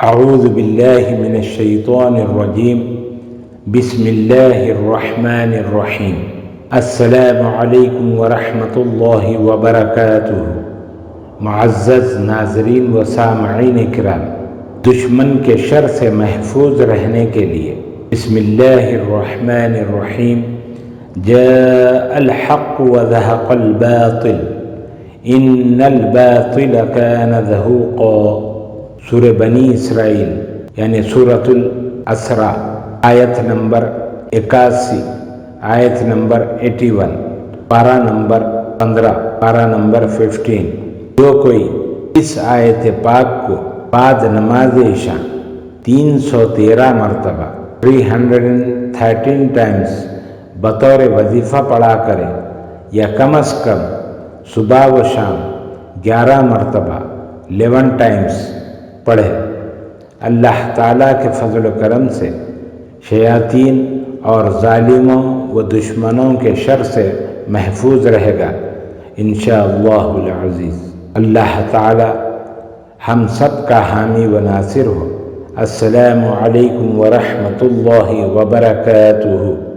اعوذ باللہ من الشیطان الرجیم بسم اللہ الرحمن الرحیم السلام علیکم ورحمۃ اللہ وبرکاتہ۔ معزز ناظرین و سامعین کرام، دشمن کے شر سے محفوظ رہنے کے لیے بسم اللہ الرحمن الرحیم جاء الحق وزهق الباطل ان الباطل كان زهوقا۔ سورہ بنی اسرائیل یعنی سورۃ الاسراء، آیت نمبر 81، آیت نمبر 81، پارہ نمبر 15، پارہ نمبر 15۔ جو کوئی اس آیت پاک کو بعد نماز عشاء 313 مرتبہ 313 ٹائمز بطور وظیفہ پڑھا کرے، یا کم از کم صبح و شام 11 مرتبہ 11 ٹائمز پڑھے، اللہ تعالیٰ کے فضل و کرم سے شیاطین اور ظالموں و دشمنوں کے شر سے محفوظ رہے گا انشاءاللہ العزیز۔ اللہ تعالیٰ ہم سب کا حامی و ناصر ہو۔ السلام علیکم ورحمۃ اللہ وبرکاتہ۔